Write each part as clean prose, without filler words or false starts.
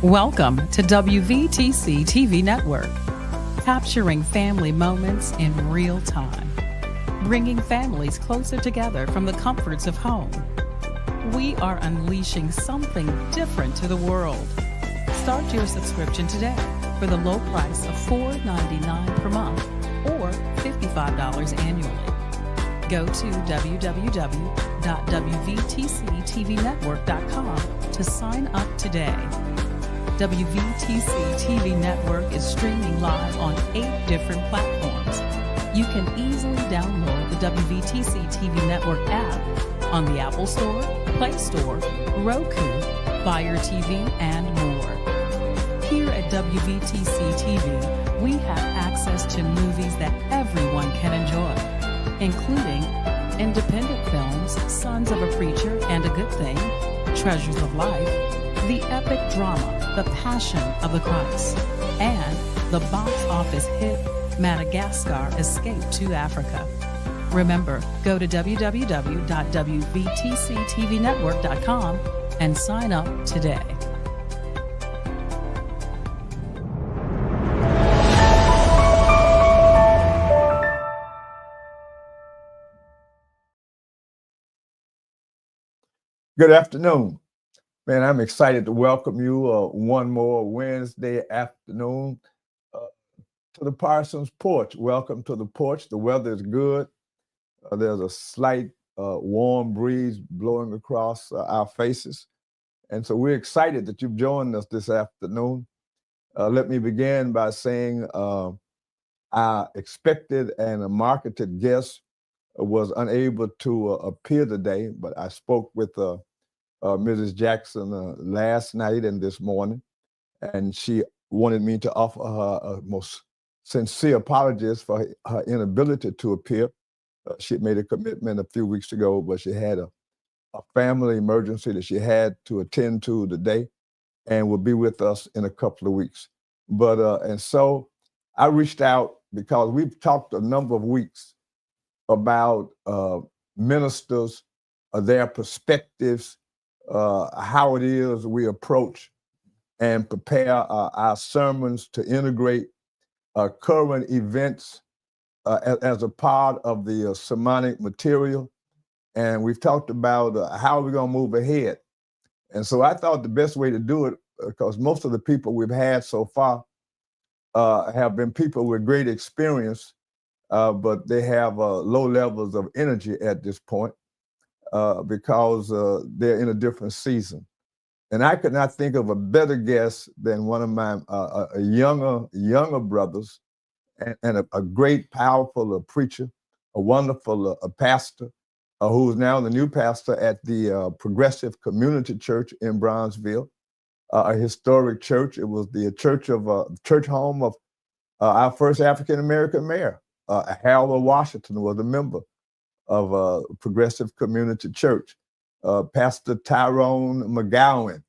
Welcome to WVTC TV Network, capturing family moments in real time, bringing families closer together from the comforts of home. We are unleashing something different to the world. Start your subscription today for the low price of $4.99 per month or $55 annually. Go to www.wvtctvnetwork.com to sign up today. WVTC TV Network is streaming live on 8 different platforms. You can easily download the WVTC TV Network app on the Apple Store, Play Store, Roku, Fire TV, and more. Here at WVTC TV, we have access to movies that everyone can enjoy, including independent films, Sons of a Preacher and a Good Thing, Treasures of Life, the epic drama, The Passion of the Christ, and the box office hit Madagascar Escape to Africa. Remember, go to www.wvtctvnetwork.com and sign up today. Good afternoon. Man, I'm excited to welcome you one more Wednesday afternoon to the Parson'S Porch. Welcome to the porch. The weather is good. There's a slight warm breeze blowing across our faces. And so we're excited that you've joined us this afternoon. Let me begin by saying our expected and marketed guest was unable to appear today, but I spoke with Mrs. Jackson last night and this morning, and she wanted me to offer her most sincere apologies for her inability to appear. She made a commitment a few weeks ago, but she had a family emergency that she had to attend to today and will be with us in a couple of weeks. And so I reached out because we've talked a number of weeks about ministers, their perspectives, how it is we approach and prepare our sermons to integrate current events as a part of the sermonic material. And we've talked about how we're going to move ahead. And so I thought the best way to do it, because most of the people we've had so far have been people with great experience, but they have low levels of energy at this point. Because they're in a different season. And I could not think of a better guest than one of my younger brothers and a great, powerful preacher, a wonderful pastor, who's now the new pastor at the Progressive Community Church in Bronzeville, a historic church. It was the church home of our first African-American mayor. Harold Washington was a member of Progressive Community Church, Pastor Tyrone McGowan.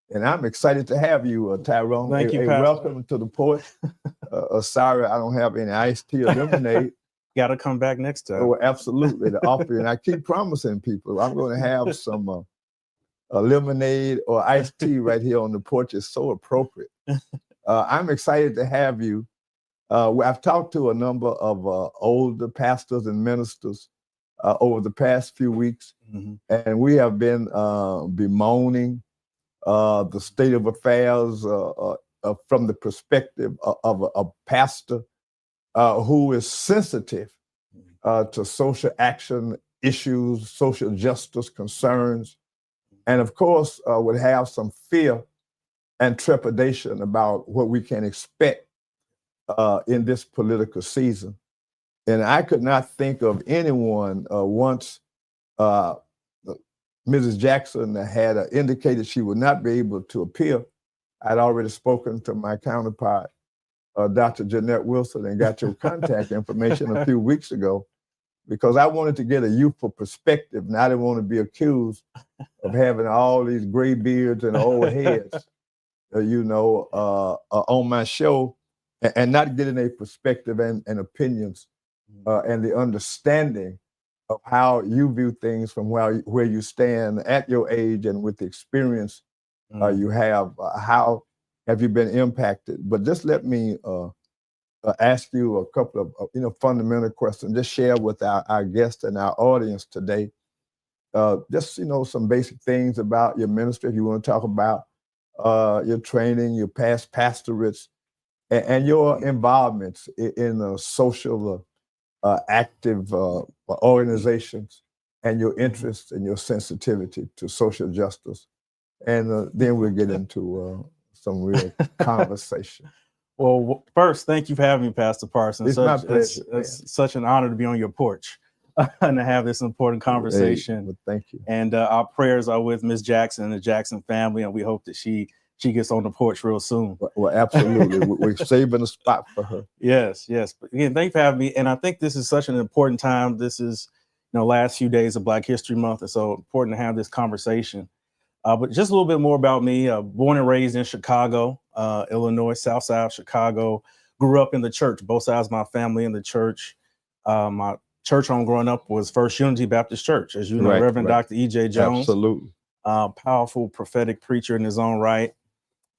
And I'm excited to have you, Tyrone. Thank you, Pastor. Welcome to the porch. Sorry, I don't have any iced tea or lemonade. Got to come back next time. Oh, absolutely, to offer you. And I keep promising people I'm going to have some lemonade or iced tea right here on the porch. It's so appropriate. I'm excited to have you. I've talked to a number of older pastors and ministers over the past few weeks, and we have been bemoaning the state of affairs from the perspective of a pastor who is sensitive to social action issues, social justice concerns, and of course would have some fear and trepidation about what we can expect in this political season. And I could not think of anyone once Mrs. Jackson had indicated she would not be able to appear. I'd already spoken to my counterpart, Dr. Jeanette Wilson, and got your contact information a few weeks ago because I wanted to get a youthful perspective, and I didn't want to be accused of having all these gray beards and old heads, on my show and not getting a perspective and opinions and the understanding of how you view things from where you stand at your age and with the experience you have, how have you been impacted? But just let me ask you a couple of fundamental questions. Just share with our guests and our audience today. Just some basic things about your ministry. If you want to talk about your training, your past pastorates, and your involvements in social active organizations, and your interest and your sensitivity to social justice. And then we'll get into some real conversation. Well, first, thank you for having me, Pastor Parsons. It's my pleasure. It's such an honor to be on your porch and to have this important conversation. Hey, well, thank you. And our prayers are with Miss Jackson and the Jackson family, and we hope that she gets on the porch real soon. Well, absolutely. We're saving a spot for her. Yes. But again, thank you for having me. And I think this is such an important time. This is, last few days of Black History Month, and so important to have this conversation. But just a little bit more about me. Born and raised in Chicago, Illinois, South Side of Chicago. Grew up in the church, both sides of my family in the church. My church home growing up was First Unity Baptist Church, as you know, Reverend Dr. E.J. Jones. Absolutely. Powerful prophetic preacher in his own right.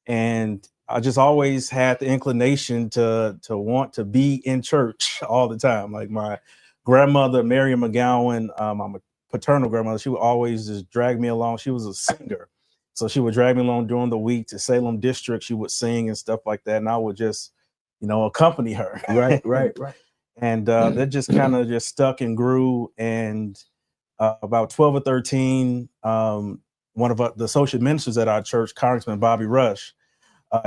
And I just always had the inclination to want to be in church all the time. Like my grandmother, Mary McGowan, my paternal grandmother, she would always just drag me along. She was a singer. So she would drag me along during the week to Salem District. She would sing and stuff like that. And I would just, accompany her. Right. And that just kind of just stuck and grew. And about 12 or 13, one of the associate ministers at our church, Congressman Bobby Rush,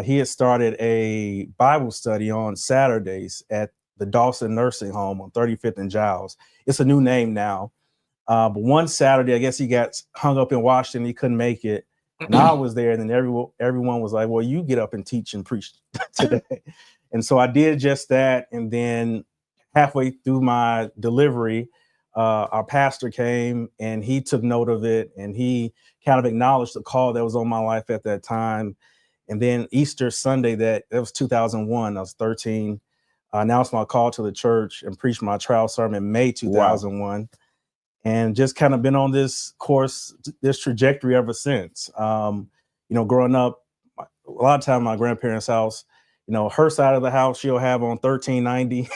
he had started a Bible study on Saturdays at the Dawson Nursing Home on 35th and Giles. It's a new name now. But one Saturday, I guess he got hung up in Washington. He couldn't make it. And I was there. And then everyone was like, well, you get up and teach and preach today. And so I did just that. And then halfway through my delivery, our pastor came and he took note of it. And he kind of acknowledged the call that was on my life at that time. And then Easter Sunday, that was 2001, I was 13. I announced my call to the church and preached my trial sermon in May 2001. Wow. And just kind of been on this course, this trajectory ever since. Growing up, a lot of time my grandparents' house, her side of the house, she'll have on 1390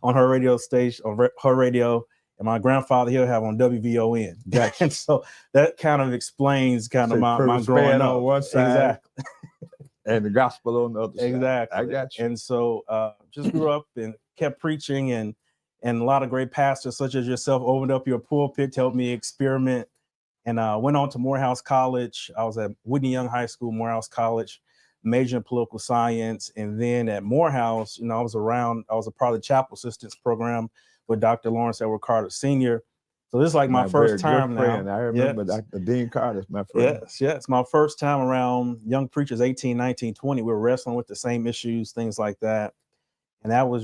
on her radio station, on her radio. And my grandfather, he'll have on WVON. Gotcha. And so that kind of explains kind of my growing up. On one side. Exactly. And the gospel on the other side. Exactly. I got you. And so just grew up and kept preaching, and a lot of great pastors such as yourself opened up your pulpit to help me experiment. And went on to Morehouse College. I was at Whitney Young High School, Morehouse College, majoring in political science. And then at Morehouse, I was a part of the chapel assistance program with Dr. Lawrence Edward Carter Sr. So this is like my first time now. I remember Dr. Dean Carter's my friend. Yes. My first time around young preachers, 18, 19, 20. We were wrestling with the same issues, things like that. And that was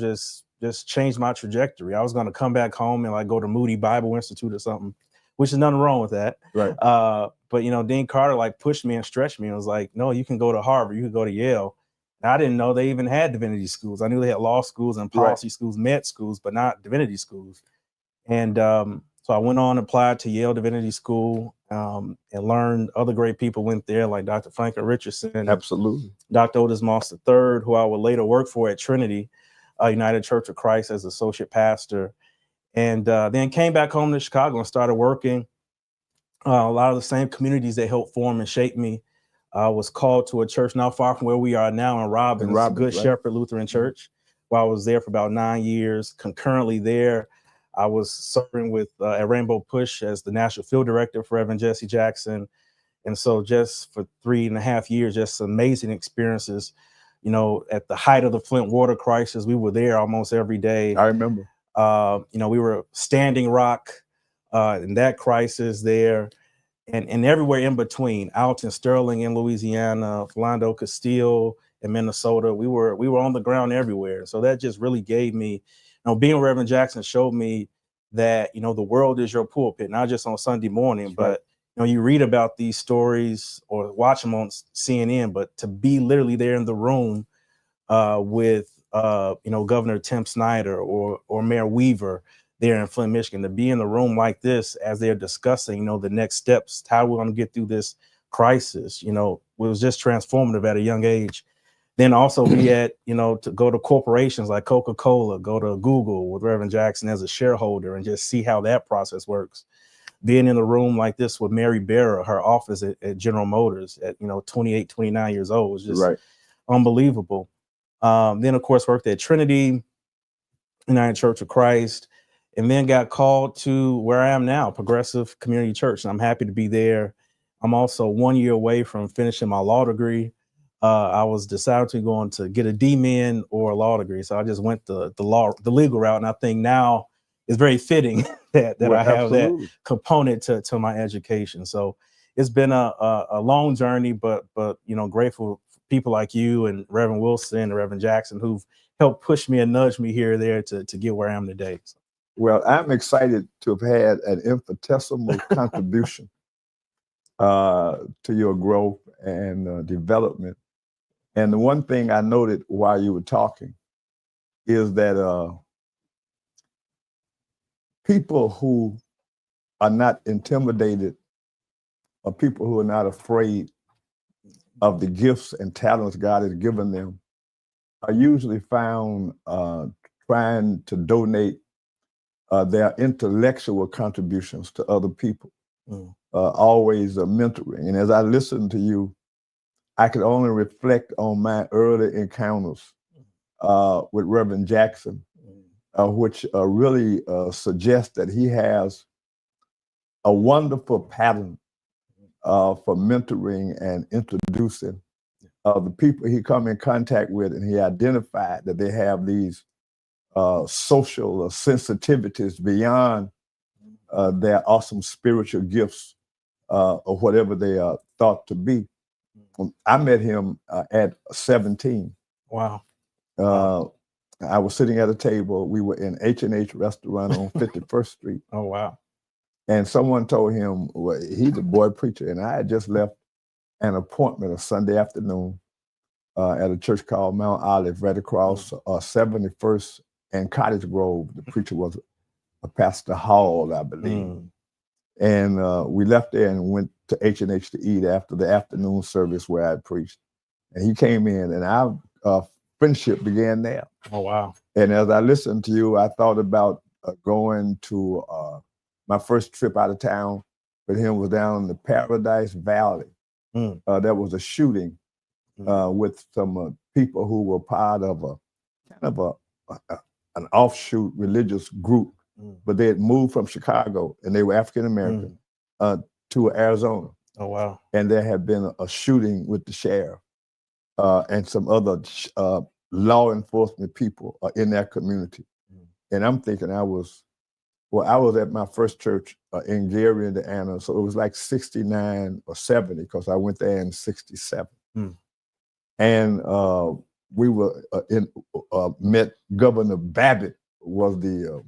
just changed my trajectory. I was going to come back home and go to Moody Bible Institute or something, which is nothing wrong with that. Right. But Dean Carter pushed me and stretched me and was like, no, you can go to Harvard, you can go to Yale. And I didn't know they even had divinity schools. I knew they had law schools and policy schools, med schools, but not divinity schools. And so I went on, applied to Yale Divinity School, and learned other great people went there, like Dr. Franklin Richardson. Absolutely. Dr. Otis Moss III, who I would later work for at Trinity United Church of Christ as associate pastor. And then came back home to Chicago and started working. A lot of the same communities that helped form and shape me. I was called to a church not far from where we are now in Robbins, Good Shepherd Lutheran Church, where I was there for about 9 years. Concurrently there, I was serving with at Rainbow Push as the national field director for Reverend Jesse Jackson. And so just for 3.5 years, just amazing experiences. At the height of the Flint water crisis, we were there almost every day. I remember. We were Standing Rock in that crisis there, and everywhere in between, out in Sterling in Louisiana, Philando Castile in Minnesota. We were on the ground everywhere. So that just really gave me, being Reverend Jackson showed me that, the world is your pulpit, not just on Sunday morning, but you read about these stories or watch them on CNN, but to be literally there in the room with, Governor Tim Snyder or Mayor Weaver there in Flint, Michigan, to be in the room like this as they're discussing, the next steps, how we're going to get through this crisis, it was just transformative at a young age. Then also be at, to go to corporations like Coca-Cola, go to Google with Reverend Jackson as a shareholder and just see how that process works. Being in a room like this with Mary Barra, her office at General Motors at, 28, 29 years old was just unbelievable. Then, of course, worked at Trinity, United Church of Christ, and then got called to where I am now, Progressive Community Church. And I'm happy to be there. I'm also 1 year away from finishing my law degree. I was deciding to going to get a DMin or a law degree. So I just went the legal route. And I think now it's very fitting that I have that component to my education. So it's been a long journey, but grateful for people like you and Reverend Wilson and Reverend Jackson who've helped push me and nudge me here or there to get where I am today. So. Well, I'm excited to have had an infinitesimal contribution to your growth and development. And the one thing I noted while you were talking is that people who are not intimidated or people who are not afraid of the gifts and talents God has given them are usually found trying to donate their intellectual contributions to other people, always mentoring. And as I listened to you, I could only reflect on my early encounters with Reverend Jackson, which really suggests that he has a wonderful pattern for mentoring and introducing the people he come in contact with, and he identified that they have these social sensitivities beyond their awesome spiritual gifts or whatever they are thought to be. I met him at 17. Wow. I was sitting at a table. We were in H&H restaurant on 51st Street. Oh, wow. And someone told him, well, he's a boy preacher. And I had just left an appointment a Sunday afternoon at a church called Mount Olive, right across 71st and Cottage Grove. The preacher was Pastor Hall, I believe. And we left there and went to H&H to eat after the afternoon service where I preached. And he came in, and our friendship began there. Oh, wow. And as I listened to you, I thought about going to my first trip out of town with him was down in the Paradise Valley. There was a shooting with some people who were part of an offshoot religious group, but they had moved from Chicago, and they were African American to Arizona. Oh, wow. And there had been a shooting with the sheriff and some other law enforcement people in that community. And I'm thinking I was at my first church in Gary, Indiana. So it was like 69 or 70 because I went there in 67. And we were met Governor Babbitt, was the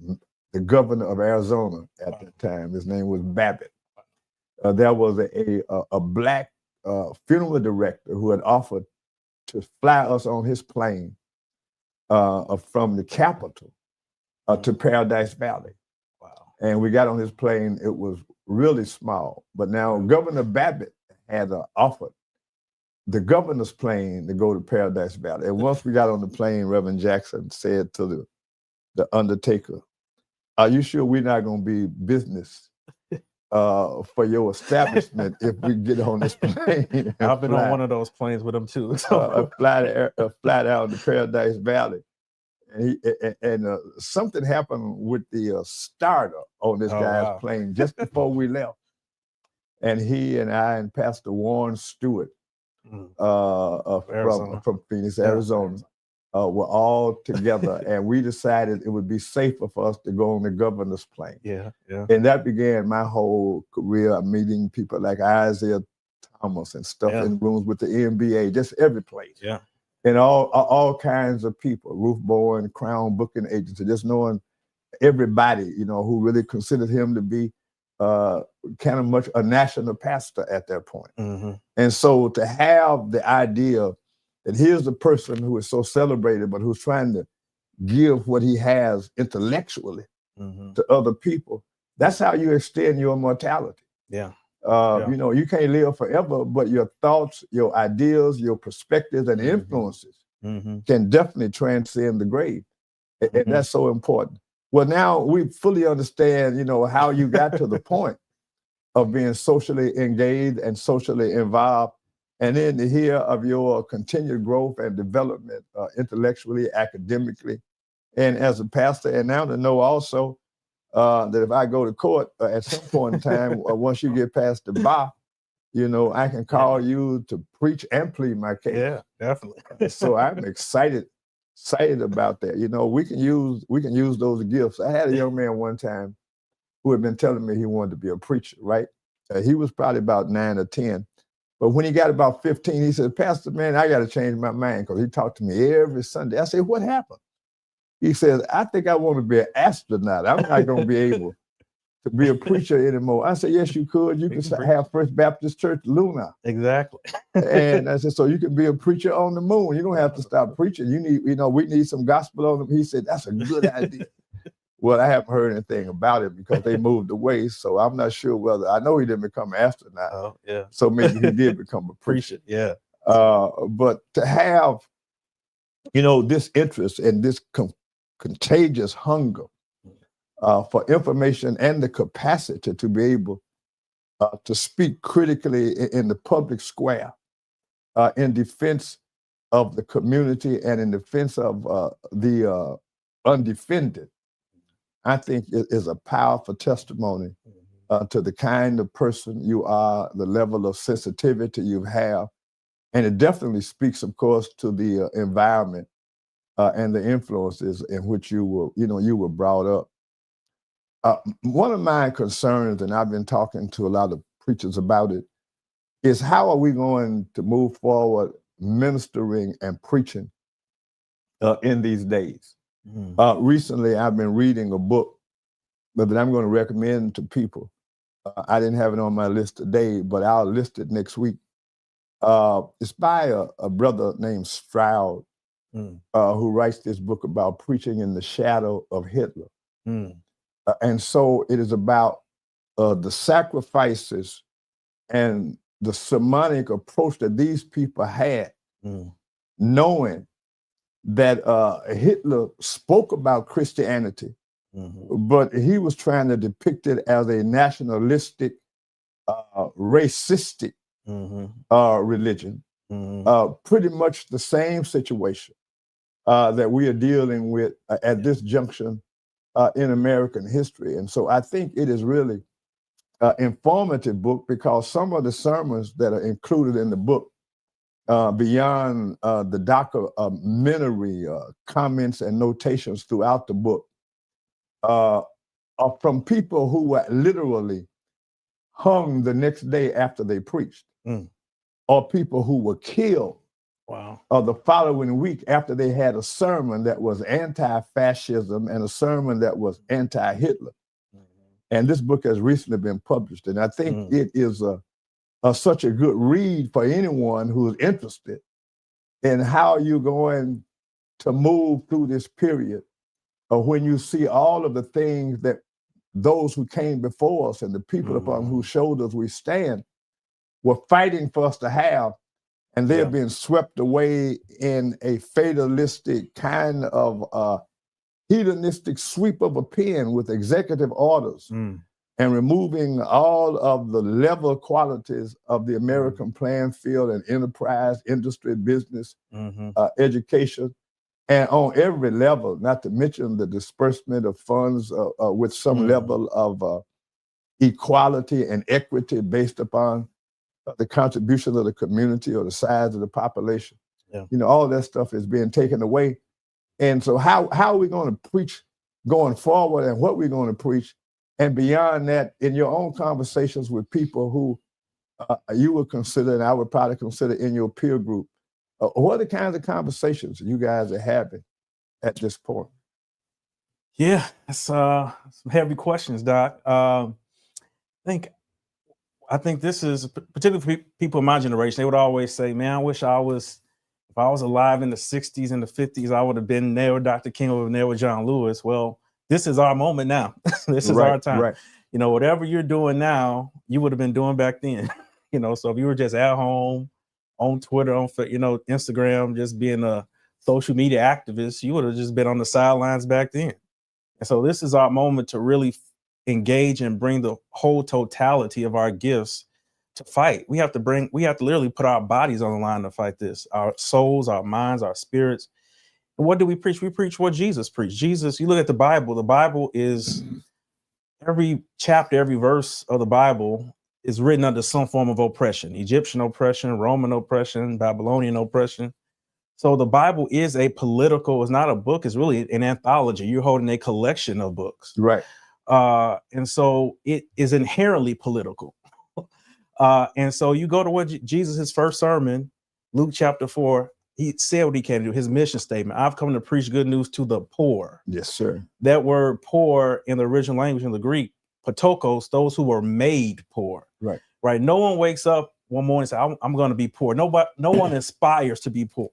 governor of Arizona at that time. His name was Babbitt. There was a black funeral director who had offered to fly us on his plane from the Capitol to Paradise Valley. Wow. And we got on his plane. It was really small. But now Governor Babbitt had offered the governor's plane to go to Paradise Valley. And once we got on the plane, Reverend Jackson said to the undertaker, "Are you sure we're not going to be business for your establishment if we get on this plane?" I've been on one of those planes with him too. So. Fly out to Paradise Valley. And something happened with the starter on this guy's plane just before we left. And he and I and Pastor Warren Stewart from Phoenix, Arizona, were all together, and we decided it would be safer for us to go on the governor's plane. Yeah. And that began my whole career of meeting people like Isaiah Thomas and stuff in rooms with the NBA, just every place. Yeah. And all kinds of people, Ruth Bowen, Crown Booking Agency, just knowing everybody, who really considered him to be kind of much a national pastor at that point. And so to have the idea that here's the person who is so celebrated, but who's trying to give what he has intellectually to other people, that's how you extend your immortality. Yeah. You know, you can't live forever, but your thoughts, your ideas, your perspectives, and influences can definitely transcend the grave. And that's so important. Well, now we fully understand, you know, how you got to the point of being socially engaged and socially involved, and then to hear of your continued growth and development intellectually, academically, and as a pastor, and now to know also that if I go to court at some point in time, once you get past the bar, you know, I can call you to preach and plead my case. Yeah, definitely. So I'm excited about that. You know, we can use those gifts. I had a young man one time who had been telling me he wanted to be a preacher, right? He was probably about 9 or 10. But when he got about 15, he said, Pastor, man, I got to change my mind, because he talked to me every Sunday. I said, what happened? He says, I think I want to be an astronaut. I'm not going to be able to be a preacher anymore. I said, yes, you could. You could have First Baptist Church Luna. Exactly. And I said, so you can be a preacher on the moon. You don't have to stop preaching. You need, you know, we need some gospel on them. He said, that's a good idea. Well, I haven't heard anything about it because they moved away. So I'm not sure whether, I know he didn't become an astronaut. Oh, yeah. So maybe he did become a preacher. Yeah. But to have, you know, this interest and this contagious hunger for information and the capacity to be able to speak critically in the public square in defense of the community and in defense of the undefended, I think it is a powerful testimony to the kind of person you are, the level of sensitivity you have. And it definitely speaks, of course, to the environment and the influences in which you were brought up. One of my concerns, and I've been talking to a lot of preachers about it, is how are we going to move forward ministering and preaching in these days? Recently, I've been reading a book that I'm going to recommend to people. I didn't have it on my list today, but I'll list it next week. It's by a brother named Stroud, who writes this book about preaching in the shadow of Hitler. And so it is about the sacrifices and the sermonic approach that these people had, knowing that Hitler spoke about Christianity, but he was trying to depict it as a nationalistic, racistic religion. Pretty much the same situation that we are dealing with at this junction in American history. And so I think it is really an informative book, because some of the sermons that are included in the book, beyond the documentary comments and notations throughout the book, are from people who were literally hung the next day after they preached, or people who were killed the following week after they had a sermon that was anti-fascism and a sermon that was anti-Hitler. And this book has recently been published, and I think it is such a good read for anyone who's interested in how you're going to move through this period when you see all of the things that those who came before us and the people upon whose shoulders we stand were fighting for us to have, and they're being swept away in a fatalistic kind of hedonistic sweep of a pen with executive orders and removing all of the level qualities of the American playing field and enterprise, industry, business, education, and on every level, not to mention the disbursement of funds with some level of equality and equity based upon the contribution of the community or the size of the population. You know, all that stuff is being taken away. And so how are we going to preach going forward, and what we're going to preach? And beyond that, in your own conversations with people who you would consider, and I would probably consider in your peer group, what are the kinds of conversations you guys are having at this point? Yeah, that's some heavy questions, Doc. I think this is particularly for people in my generation. They would always say, "Man, I wish if I was alive in the '60s and the '50s, I would have been there with Dr. King, or there with John Lewis." Well, this is our moment now. This is our time. You know, whatever you're doing now, you would have been doing back then. You know, so if you were just at home on Twitter, on Instagram, just being a social media activist, you would have just been on the sidelines back then. And so this is our moment to really engage and bring the whole totality of our gifts to fight. We have to literally put our bodies on the line to fight this, our souls, our minds, our spirits. And what do we preach? We preach what Jesus preached. Jesus, you look at the Bible is every chapter, every verse of the Bible is written under some form of oppression, Egyptian oppression, Roman oppression, Babylonian oppression. So the Bible is it's not a book, it's really an anthology. You're holding a collection of books. Right. And so it is inherently political. And so you go to what Jesus, his first sermon, Luke chapter 4, he said what he came to do, his mission statement. I've come to preach good news to the poor. Yes, sir. That word poor in the original language, in the Greek, patokos, those who were made poor. Right. Right. No one wakes up one morning and says, I'm going to be poor. No one aspires to be poor.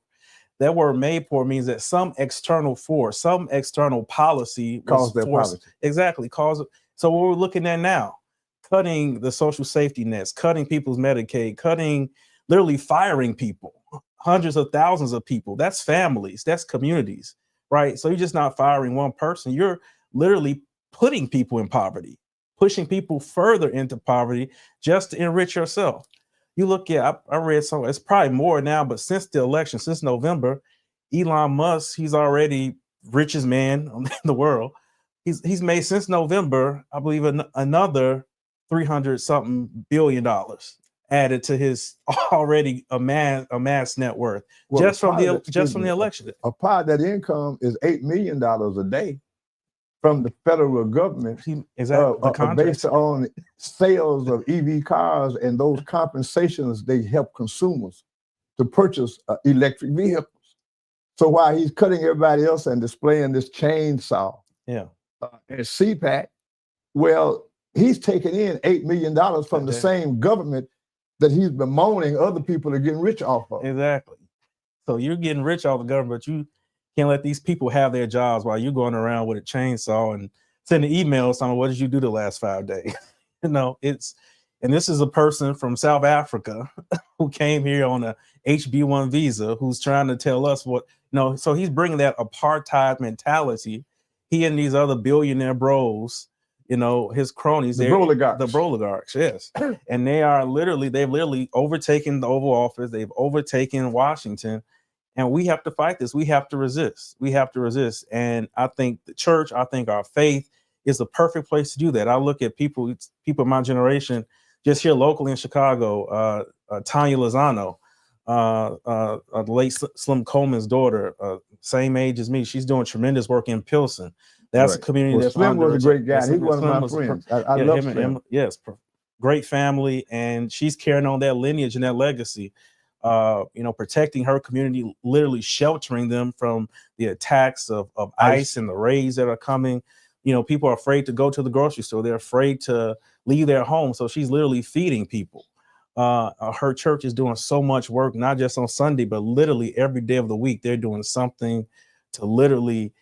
That word made poor means that some external force, some external policy caused their poverty. Exactly. So what we're looking at now, cutting the social safety nets, cutting people's Medicaid, literally firing people, hundreds of thousands of people. That's families, that's communities, right? So you're just not firing one person. You're literally putting people in poverty, pushing people further into poverty just to enrich yourself. You look at, I read somewhere, it's probably more now, but since the election, since November, Elon Musk, he's already richest man in the world. He's made since November, I believe, another $300-something billion added to his already amassed net worth, just from the election. A part of that income is $8 million a day from the federal government, based on sales of EV cars and those compensations they help consumers to purchase electric vehicles. So while he's cutting everybody else and displaying this chainsaw, and CPAC, well, he's taking in $8 million from the same government that he's bemoaning other people are getting rich off of. Exactly. So you're getting rich off the government, but you can't let these people have their jobs while you're going around with a chainsaw and sending emails on what did you do the last 5 days? And this is a person from South Africa who came here on a HB1 visa, who's trying to tell us so he's bringing that apartheid mentality. He and these other billionaire bros, his cronies, the oligarchs, yes. And they've literally overtaken the Oval Office. They've overtaken Washington. And we have to fight this. We have to resist. And I think the church, our faith is the perfect place to do that. I look at people of my generation, just here locally in Chicago, Tanya Lozano, the late Slim Coleman's daughter, same age as me. She's doing tremendous work in Pilsen. That's a community that's Slim was a great guy. He's one of my friends. I love Slim. Yes, great family, and she's carrying on that lineage and that legacy. Protecting her community, literally sheltering them from the attacks of ICE and the raids that are coming. People are afraid to go to the grocery store. They're afraid to leave their home. So she's literally feeding people. Her church is doing so much work, not just on Sunday, but literally every day of the week. They're doing something to literally,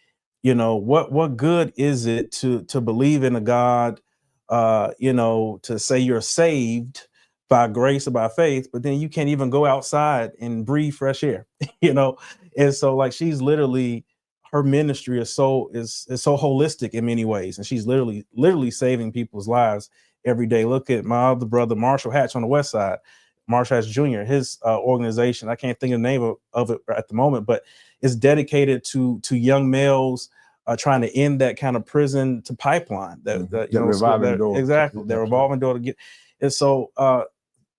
what good is it to believe in a God, to say you're saved by grace or by faith, but then you can't even go outside and breathe fresh air, And so she's literally, her ministry is so holistic in many ways. And she's literally saving people's lives every day. Look at my other brother, Marshall Hatch on the West Side, Marshall Hatch Jr., his organization, I can't think of the name of it at the moment, but it's dedicated to young males trying to end that kind of prison to pipeline. That revolving door. Exactly. That revolving door to get. And so,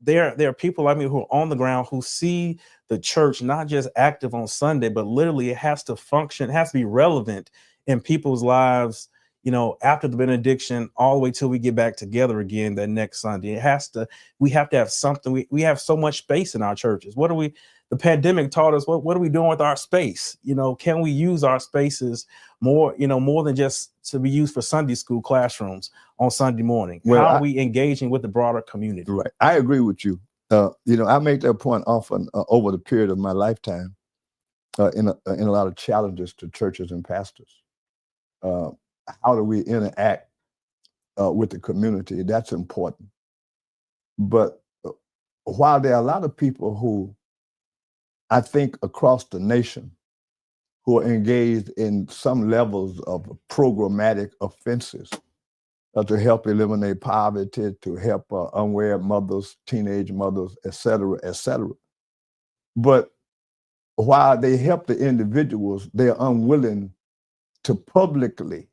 there are people like me who are on the ground who see the church not just active on Sunday, but literally it has to function, it has to be relevant in people's lives, after the benediction, all the way till we get back together again that next Sunday. We have to have something. We have so much space in our churches. The pandemic taught us, what are we doing with our space? Can we use our spaces more, more than just to be used for Sunday school classrooms on Sunday morning? Well, how are we engaging with the broader community? Right. I agree with you. I make that point often over the period of my lifetime in a lot of challenges to churches and pastors. How do we interact with the community. That's important. But while there are a lot of people who, I think across the nation, who are engaged in some levels of programmatic offenses to help eliminate poverty, to help unwed mothers, teenage mothers, et cetera, et cetera. But while they help the individuals, they're unwilling to publicly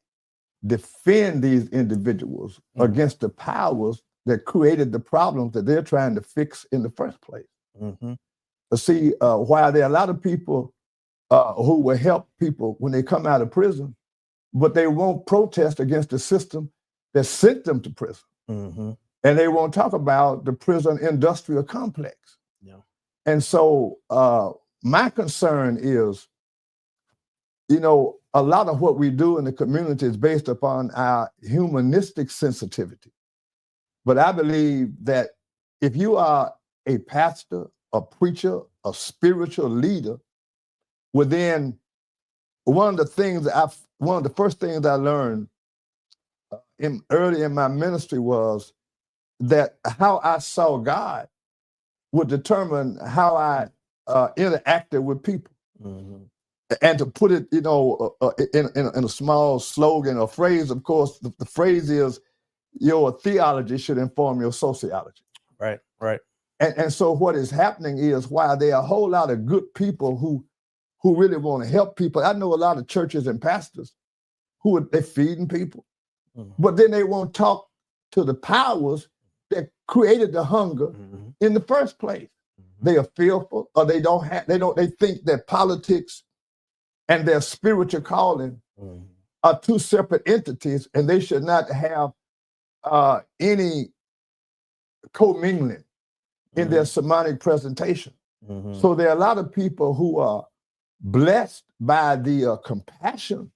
defend these individuals against the powers that created the problems that they're trying to fix in the first place. See, while there are a lot of people who will help people when they come out of prison, but they won't protest against the system that sent them to prison. And they won't talk about the prison industrial complex. And so my concern is, you know, a lot of what we do in the community is based upon our humanistic sensitivity. But I believe that if you are a pastor, a preacher, a spiritual leader, within one of the first things I learned early in my ministry was that how I saw God would determine how I interacted with people. And to put it, you know, in a small slogan or phrase, of course, the phrase is, your theology should inform your sociology. Right. And so what is happening is, while there are a whole lot of good people who really want to help people, I know a lot of churches and pastors they're feeding people, but then they won't talk to the powers that created the hunger in the first place. They are fearful, or they think that politics and their spiritual calling are two separate entities, and they should not have any commingling in their sermonic presentation. So there are a lot of people who are blessed by the compassion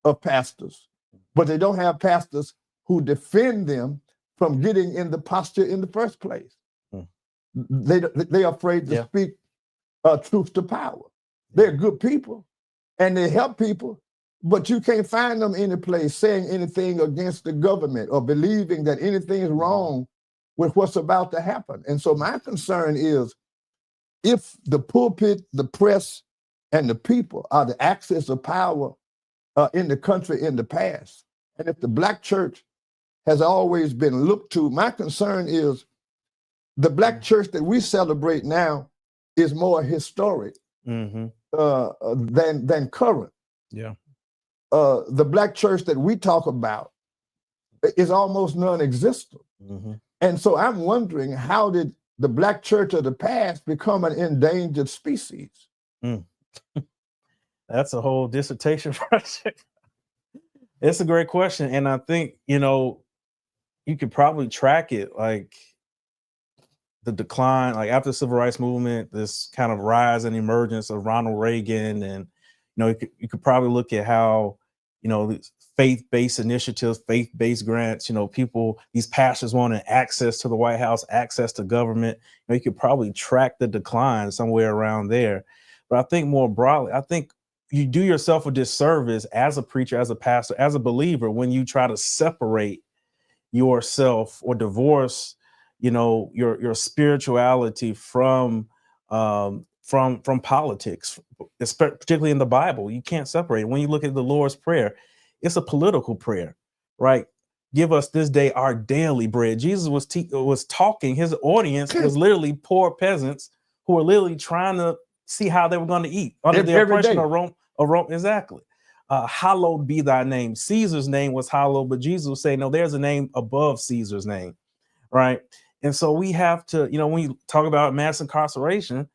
of pastors, but they don't have pastors who defend them from getting in the posture in the first place. They're afraid to speak truth to power. They're good people and they help people, but you can't find them any place saying anything against the government or believing that anything is wrong with what's about to happen. And so my concern is, if the pulpit, the press, and the people are the axis of power in the country in the past, and if the Black church has always been looked to, my concern is the Black church that we celebrate now is more historic than current. The Black church that we talk about is almost non-existent. And so I'm wondering, how did the Black church of the past become an endangered species? That's a whole dissertation project. It's a great question. And I think, you know, you could probably track it, like the decline, like after the civil rights movement, this kind of rise and emergence of Ronald Reagan. And, you know, you could probably look at how, you know, faith-based initiatives, faith-based grants, you know, these pastors wanted access to the White House, access to government. You know, you could probably track the decline somewhere around there. But I think more broadly, I think you do yourself a disservice as a preacher, as a pastor, as a believer, when you try to separate yourself or divorce, you know, your spirituality from politics, particularly in the Bible. You can't separate it. When you look at the Lord's Prayer, it's a political prayer, right? Give us this day our daily bread. Jesus was talking. His audience was literally poor peasants who were literally trying to see how they were going to eat under the oppression of Rome. Exactly. Hallowed be thy name. Caesar's name was hallowed, but Jesus was saying, no, there's a name above Caesar's name, right? And so we have to, you know, when you talk about mass incarceration,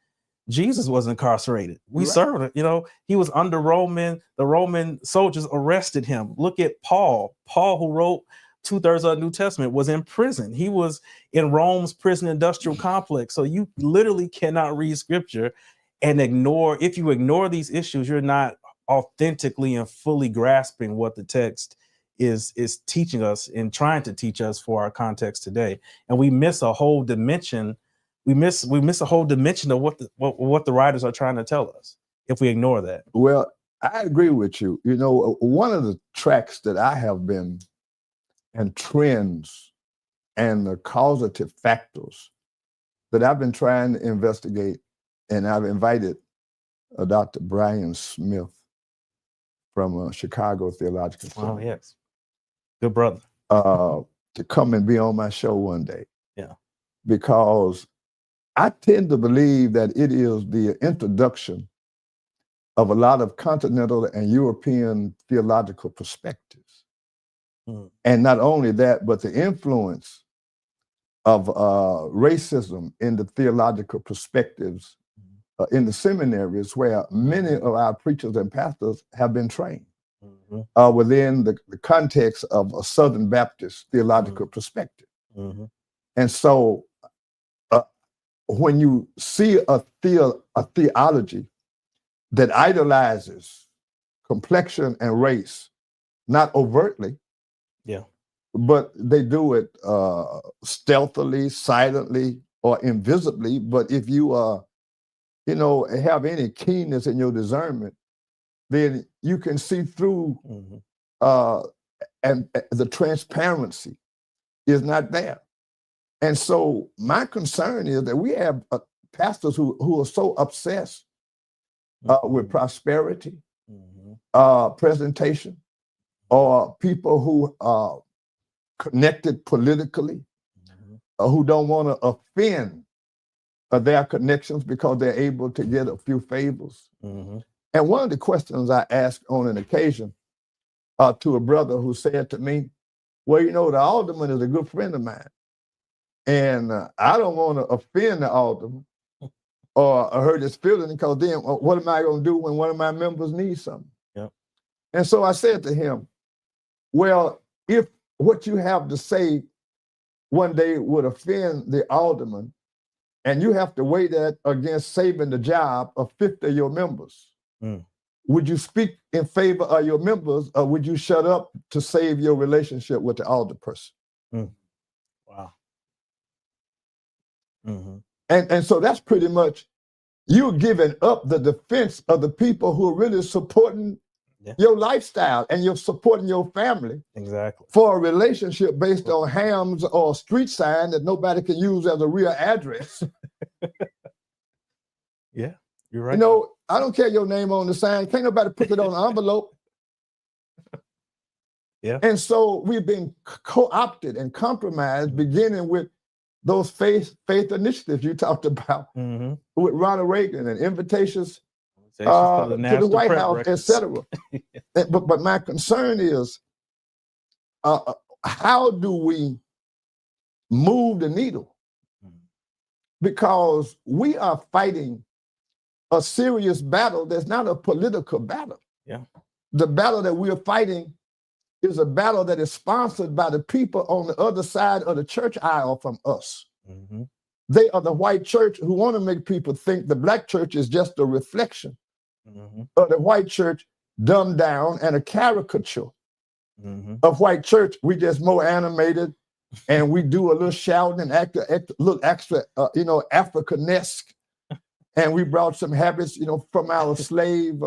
Jesus was incarcerated. We served it. You know, he was under the Roman soldiers arrested him. Look at Paul, who wrote 2/3 of the New Testament, was in prison. He was in Rome's prison industrial complex. So you literally cannot read scripture and if you ignore these issues, you're not authentically and fully grasping what the text is teaching us and trying to teach us for our context today. And we miss a whole dimension. We miss a whole dimension of what the writers are trying to tell us if we ignore that. Well, I agree with you. You know, one of the tracks that I have been and trends and the causative factors that I've been trying to investigate. And I've invited Dr. Brian Smith from Chicago Theological Center. Oh, yes. Good brother. To come and be on my show one day. Yeah. Because I tend to believe that it is the introduction of a lot of continental and European theological perspectives. And not only that, but the influence of racism in the theological perspectives in the seminaries where many of our preachers and pastors have been trained within the context of a Southern Baptist theological perspective. And so when you see a theology that idolizes complexion and race, not overtly, but they do it stealthily, silently, or invisibly. But if you have any keenness in your discernment, then you can see through, and the transparency is not there. And so my concern is that we have pastors who are so obsessed with prosperity, presentation, or people who are connected politically, who don't want to offend their connections because they're able to get a few favors. And one of the questions I asked on an occasion to a brother who said to me, well, the alderman is a good friend of mine. And I don't want to offend the alderman or hurt his feelings, because then what am I going to do when one of my members needs something? And so I said to him, well, if what you have to say one day would offend the alderman, and you have to weigh that against saving the job of 50 of your members, would you speak in favor of your members, or would you shut up to save your relationship with the alderperson? Wow. And so that's pretty much you giving up the defense of the people who are really supporting your lifestyle, and you're supporting your family for a relationship based on hams or a street sign that nobody can use as a real address. Yeah, you're right. I don't care your name on the sign. Can't nobody put it on an envelope. And so we've been co-opted and compromised, beginning with those faith initiatives you talked about with Ronald Reagan and invitations to the White House, etc. But my concern is, how do we move the needle? Because we are fighting a serious battle that's not a political battle. The battle that we're fighting is a battle that is sponsored by the people on the other side of the church aisle from us. They are the white church who want to make people think the black church is just a reflection of the white church, dumbed down, and a caricature of white church. We just more animated, and we do a little shouting and act a little extra, Africanesque. And we brought some habits, from our slave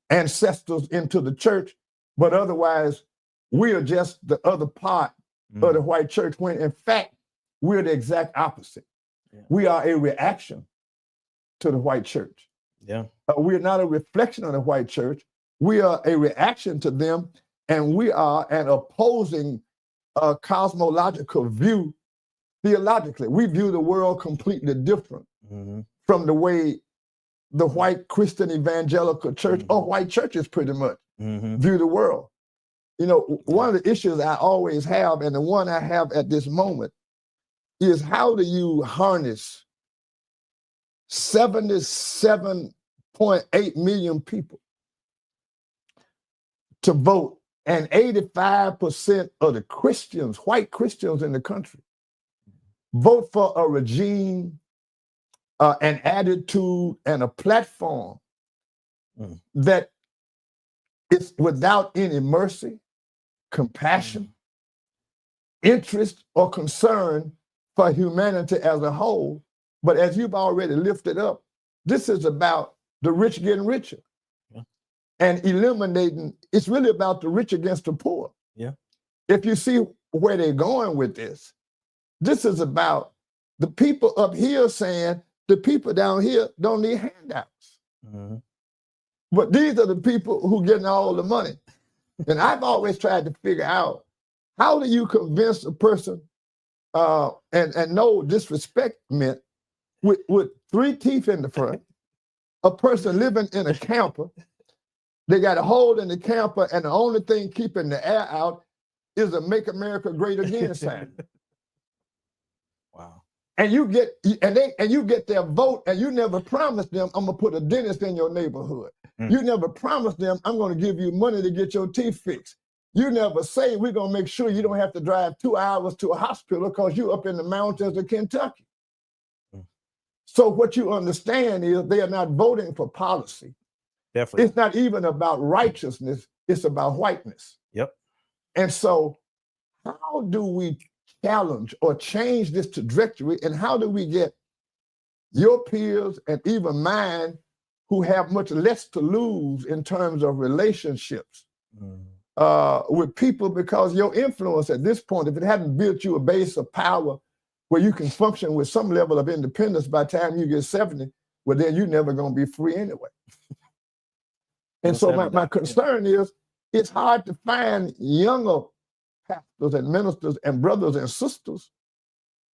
ancestors into the church. But otherwise, we are just the other part of the white church, when in fact, we're the exact opposite. We are a reaction to the white church. We're not a reflection of the white church. We are a reaction to them, and we are an opposing cosmological view theologically. We view the world completely different from the way the white Christian evangelical church, or white churches pretty much, view the world. One of the issues I always have, and the one I have at this moment, is how do you harness 77.8 million people to vote, and 85% of the Christians, white Christians in the country, vote for a regime, an attitude, and a platform that is without any mercy, compassion, interest, or concern for humanity as a whole. But as you've already lifted up, this is about the rich getting richer and eliminating. It's really about the rich against the poor. If you see where they're going with this. This is about the people up here saying the people down here don't need handouts. Mm-hmm. But these are the people who getting all the money. And I've always tried to figure out, how do you convince a person, and no disrespect meant, with 3 teeth in the front, a person living in a camper, they got a hole in the camper, and the only thing keeping the air out is a "Make America Great Again" sign. Wow. And you get their vote, and you never promised them, "I'm gonna put a dentist in your neighborhood." You never promised them, "I'm gonna give you money to get your teeth fixed." You never say, "We're gonna make sure you don't have to drive 2 hours to a hospital because you're up in the mountains of Kentucky." So what you understand is they are not voting for policy. Definitely. It's not even about righteousness, it's about whiteness. Yep. And so how do we challenge or change this trajectory, and how do we get your peers and even mine, who have much less to lose in terms of relationships with people, because your influence at this point, if it hadn't built you a base of power where you can function with some level of independence by the time you get 70, well, then you're never going to be free anyway. And so my concern is, it's hard to find younger pastors and ministers and brothers and sisters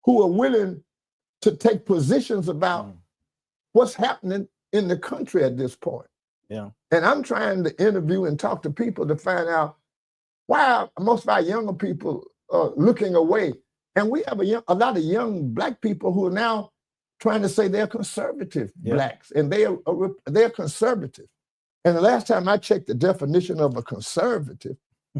who are willing to take positions about what's happening in the country at this point. Yeah. And I'm trying to interview and talk to people to find out why most of our younger people are looking away. And we have a lot of young Black people who are now trying to say they're conservative Blacks, and they're conservative. And the last time I checked the definition of a conservative,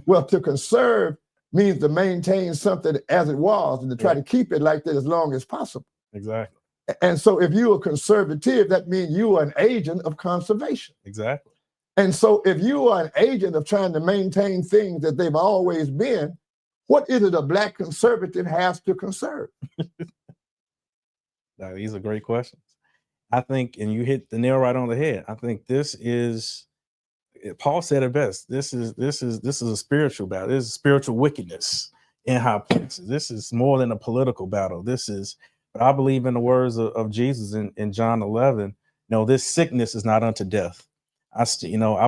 well, to conserve means to maintain something as it was and to try to keep it like that as long as possible. Exactly. And so if you're a conservative, that means you are an agent of conservation. Exactly. And so if you are an agent of trying to maintain things that they've always been, what is it a Black conservative has to conserve? Now, these are great questions. I think, and you hit the nail right on the head. I think this is, Paul said it best. This is a spiritual battle. This is spiritual wickedness in high places. This is more than a political battle. This is, but I believe in the words of Jesus in John 11. This sickness is not unto death. I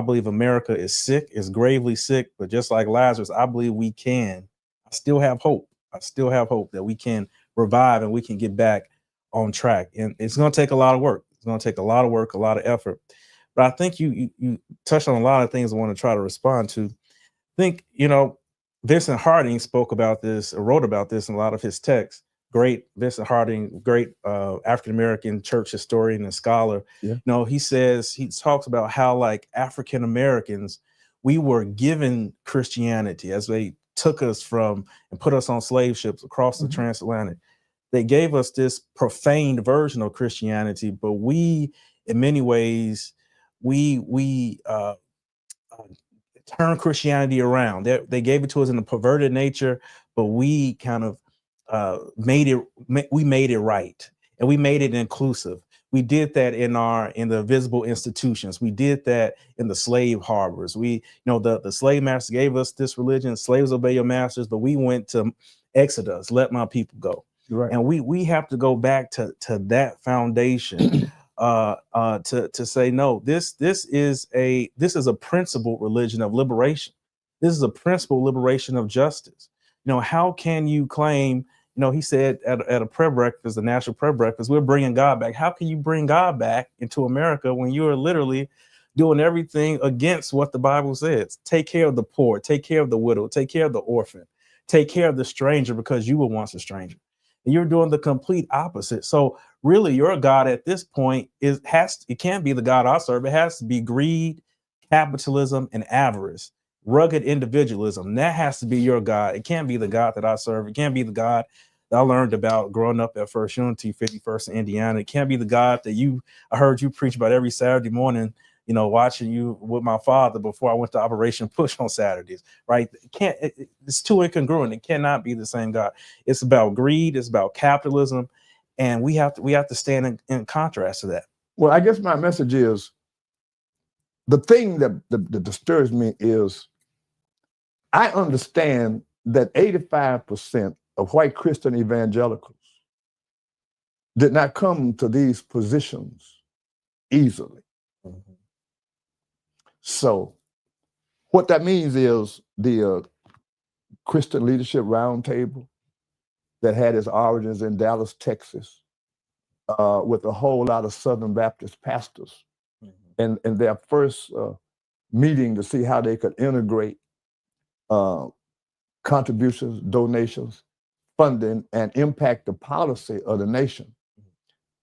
believe America is sick, is gravely sick, but just like Lazarus, I believe I still have hope. I still have hope that we can revive and we can get back on track. And it's going to take a lot of work. It's going to take a lot of work, a lot of effort. But I think you touched on a lot of things I want to try to respond to. I think, Vincent Harding spoke about this, or wrote about this in a lot of his texts. Great Vincent Harding, great African-American church historian and scholar. Yeah. He talks about how, like, African-Americans, we were given Christianity as they took us from and put us on slave ships across the transatlantic. They gave us this profaned version of Christianity, but we, in many ways, we turned Christianity around. They gave it to us in a perverted nature, but we kind of made it right, and we made it inclusive. We did that in the visible institutions. We did that in the slave harbors. The slave master gave us this religion: slaves obey your masters. But we went to Exodus, let my people go. Right. And we have to go back to that foundation to say, no, this is a principled religion of liberation. This is a principled liberation of justice. How can you claim? He said at a prayer breakfast, the national prayer breakfast, we're bringing God back. How can you bring God back into America when you are literally doing everything against what the Bible says? Take care of the poor, take care of the widow, take care of the orphan, take care of the stranger, because you were once a stranger. And you're doing the complete opposite. So really, your God at this point it can't be the God I serve. It has to be greed, capitalism, and avarice, rugged individualism. That has to be your God. It can't be the God that I serve. It can't be the God that I learned about growing up at First Unity, 51st in Indiana. It can't be the God that I heard you preach about every Saturday morning, watching you with my father before I went to Operation Push on Saturdays, right? It's too incongruent. It cannot be the same God. It's about greed. It's about capitalism. And we have to stand in contrast to that. Well, I guess my message is, the thing that disturbs me is, I understand that 85% of white Christian evangelicals did not come to these positions easily. Mm-hmm. So what that means is the Christian Leadership Roundtable that had its origins in Dallas, Texas, with a whole lot of Southern Baptist pastors. Mm-hmm. And their first meeting to see how they could integrate contributions, donations, funding, and impact the policy of the nation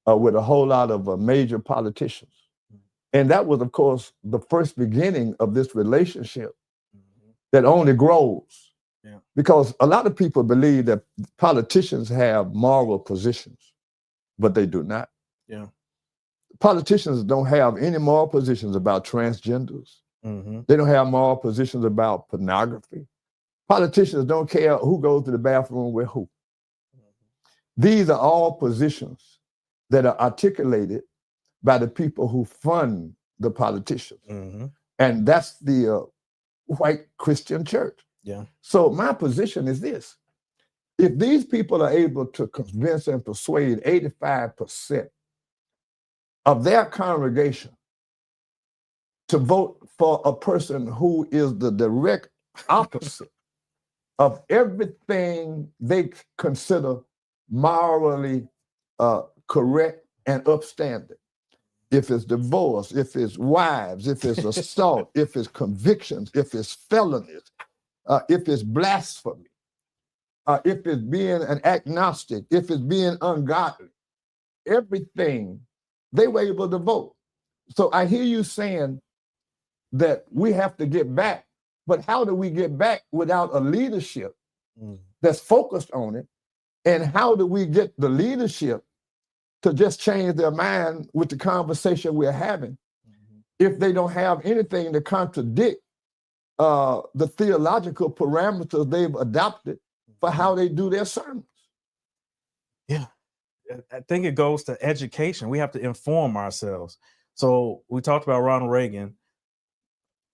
with a whole lot of major politicians. And that was, of course, the first beginning of this relationship that only grows. Yeah. Because a lot of people believe that politicians have moral positions, but they do not. Yeah. Politicians don't have any moral positions about transgenders. Mm-hmm. They don't have moral positions about pornography. Politicians don't care who goes to the bathroom with who. These are all positions that are articulated by the people who fund the politicians. Mm-hmm. And that's the white Christian church. Yeah. So my position is this. If these people are able to convince and persuade 85% of their congregation to vote for a person who is the direct opposite of everything they consider morally correct and upstanding, if it's divorce, if it's wives, if it's assault, if it's convictions, if it's felonies, if it's blasphemy, if it's being an agnostic, if it's being ungodly, everything, they were able to vote. So I hear you saying that we have to get back, but how do we get back without a leadership that's focused on it? And how do we get the leadership to just change their mind with the conversation we're having if they don't have anything to contradict the theological parameters they've adopted for how they do their sermons? Yeah, I think it goes to education. We have to inform ourselves. So we talked about Ronald Reagan.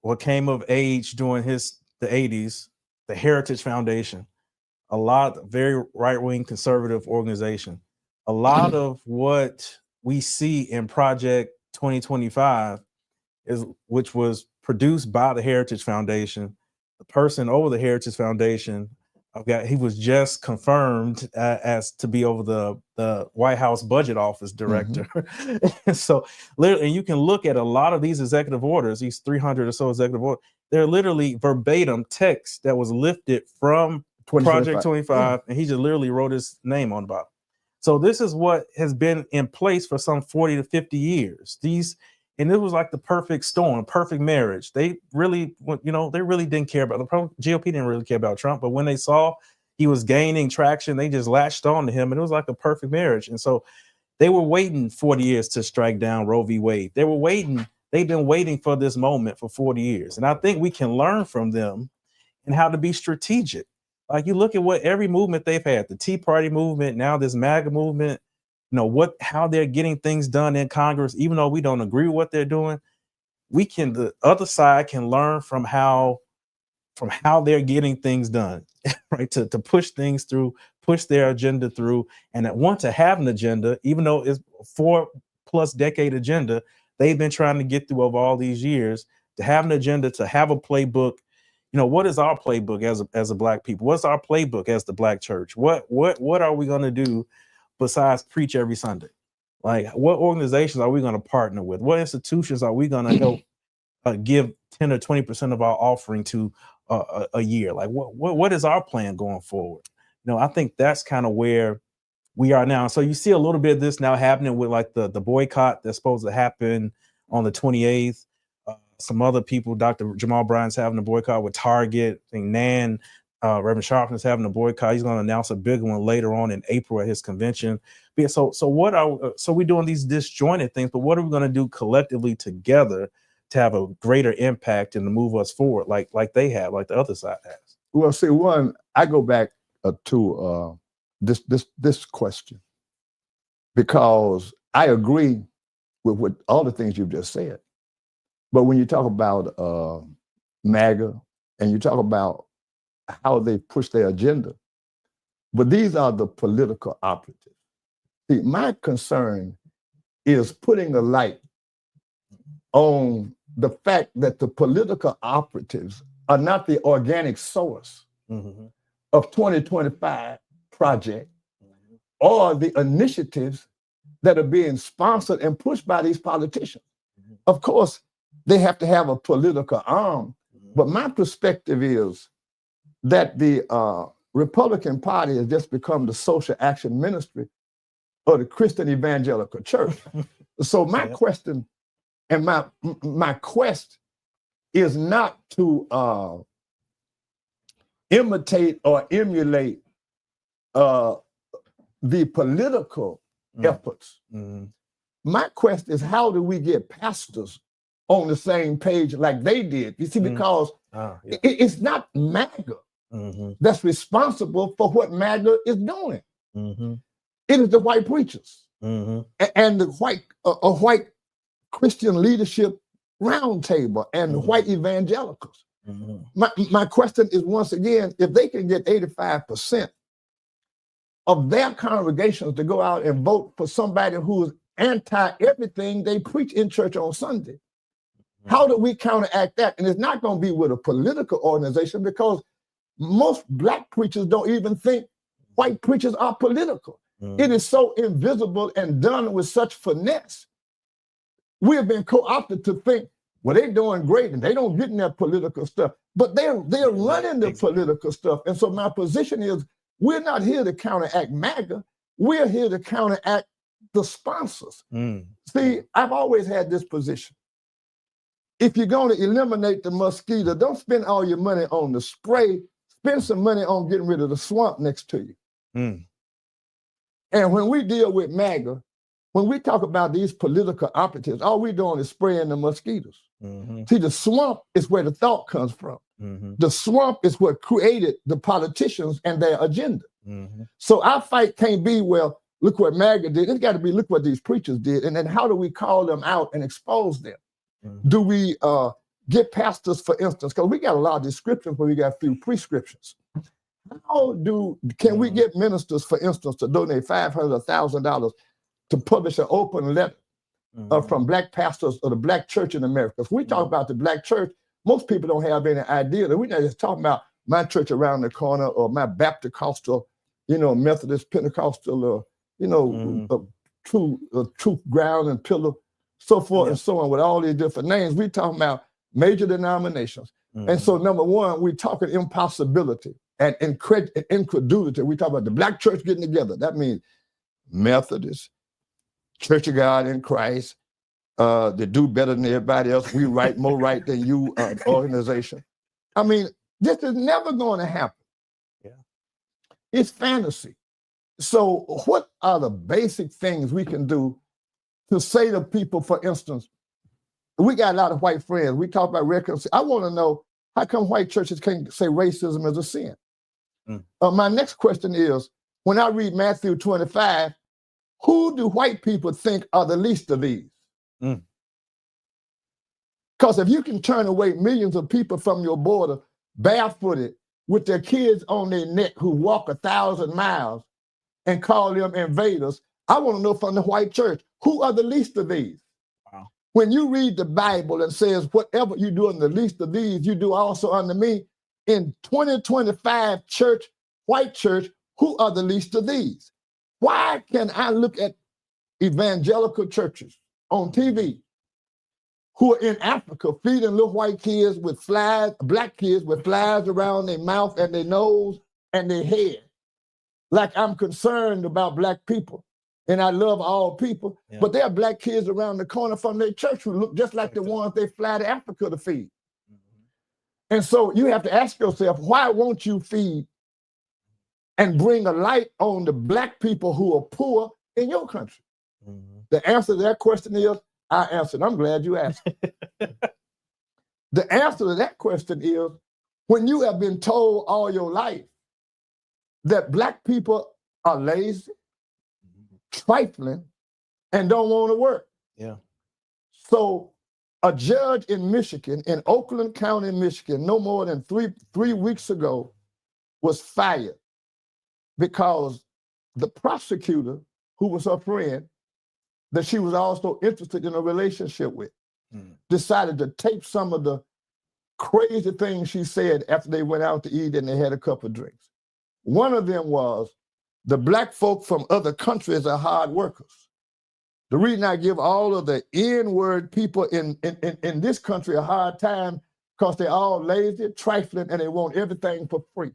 What came of age during the 80s, the Heritage Foundation, a lot, very right-wing conservative organization. A lot of what we see in Project 2025 which was produced by the Heritage Foundation. The person over the Heritage Foundation, he was just confirmed as to be over the White House Budget Office director. Mm-hmm. So literally, and you can look at a lot of these executive orders, these 300 or so executive orders, they're literally verbatim text that was lifted from Project 25, and he just literally wrote his name on the bottom. So this is what has been in place for some 40 to 50 years. And it was like the perfect storm, perfect marriage. They really, they really didn't care about GOP didn't really care about Trump, but when they saw he was gaining traction, they just latched on to him, and it was like a perfect marriage. And so they were waiting 40 years to strike down Roe v. Wade. They've been waiting for this moment for 40 years. And I think we can learn from them and how to be strategic. Like you look at what every movement they've had, the Tea Party movement, now this MAGA movement, how they're getting things done in Congress, even though we don't agree with what they're doing, the other side can learn from how they're getting things done, right? To push things through, push their agenda through, and that want to have an agenda, even though it's a 4+ decade agenda, they've been trying to get through over all these years, to have an agenda, to have a playbook. What is our playbook as a Black people? What's our playbook as the Black church? What are we going to do besides preach every Sunday? Like, what organizations are we going to partner with? What institutions are we going to help give 10 or 20% of our offering to a year? Like, what is our plan going forward? I think that's kind of where we are now. So you see a little bit of this now happening with like the boycott that's supposed to happen on the 28th. Some other people, Dr. Jamal Bryant's having a boycott with Target. I think Nan, Reverend Sharpton's having a boycott. He's going to announce a big one later on in April at his convention. But so we're doing these disjointed things, but what are we going to do collectively together to have a greater impact and to move us forward, like they have, like the other side has? Well, see, I go back to this question because I agree with all the things you've just said. But when you talk about MAGA and you talk about how they push their agenda. But these are the political operatives. See, my concern is putting a light on the fact that the political operatives are not the organic source of 2025 project or the initiatives that are being sponsored and pushed by these politicians. Of course, they have to have a political arm, but my perspective is that the Republican Party has just become the social action ministry of the Christian Evangelical Church. So my question and my quest is not to imitate or emulate the political efforts. My quest is, how do we get pastors on the same page like they did? You see, because it's not MAGA that's responsible for what MAGA is doing. It is the white preachers and the white Christian leadership roundtable and the white evangelicals. My question is, once again, if they can get 85% of their congregations to go out and vote for somebody who is anti everything they preach in church on Sunday, how do we counteract that? And it's not going to be with a political organization, because most Black preachers don't even think white preachers are political. It is so invisible and done with such finesse. We have been co-opted to think, well, they're doing great and they don't get in that political stuff, but they're running the political stuff. And so my position is, we're not here to counteract MAGA. We're here to counteract the sponsors. See, I've always had this position. If you're going to eliminate the mosquito, don't spend all your money on the spray. Spend some money on getting rid of the swamp next to you. And when we deal with MAGA, when we talk about these political operatives, all we're doing is spraying the mosquitoes. See, the swamp is where the thought comes from. The swamp is what created the politicians and their agenda. So our fight can't be, well, look what MAGA did. It's got to be, look what these preachers did. And then how do we call them out and expose them? Do we get pastors, for instance, because we got a lot of descriptions, but we got a few prescriptions. Can we get ministers, for instance, to donate $500, $1,000 to publish an open letter from Black pastors of the Black church in America? If we talk about the Black church, most people don't have any idea that we're not just talking about my church around the corner or my Baptist, Methodist, Pentecostal, or, Truth Ground and Pillar, so forth and so on, with all these different names. We're talking about major denominations. And so, number one, we're talking impossibility and incredulity. We talk about the Black church getting together. That means Methodist, Church of God in Christ, they do better than everybody else. We write more right than you, organization. I mean, this is never going to happen. It's fantasy. So what are the basic things we can do to say to people, for instance, we got a lot of white friends. We talk about reconciliation. I want to know, how come white churches can't say racism is a sin? My next question is, when I read Matthew 25, who do white people think are the least of these? Because if you can turn away millions of people from your border barefooted with their kids on their neck who walk 1,000 miles and call them invaders, I want to know from the white church, who are the least of these? When you read the Bible and says, whatever you do in the least of these, you do also unto me, in 2025 church, white church, who are the least of these? Why can I look at evangelical churches on TV who are in Africa feeding little white kids with flies, Black kids with flies around their mouth and their nose and their head? Like I'm concerned about Black people and I love all people, but there are Black kids around the corner from their church who look just like the ones they fly to Africa to feed. And so you have to ask yourself, why won't you feed and bring a light on the Black people who are poor in your country? The answer to that question is, I answered. I'm glad you asked. The answer to that question is, when you have been told all your life that Black people are lazy, trifling, and don't want to work. So a judge in Michigan, in Oakland County, Michigan, no more than three weeks ago, was fired because the prosecutor, who was her friend, that she was also interested in a relationship with, decided to tape some of the crazy things she said after they went out to eat and they had a couple of drinks. One of them was, the black folk from other countries are hard workers. The reason I give all of the N-word people in this country a hard time because they're all lazy, trifling, and they want everything for free.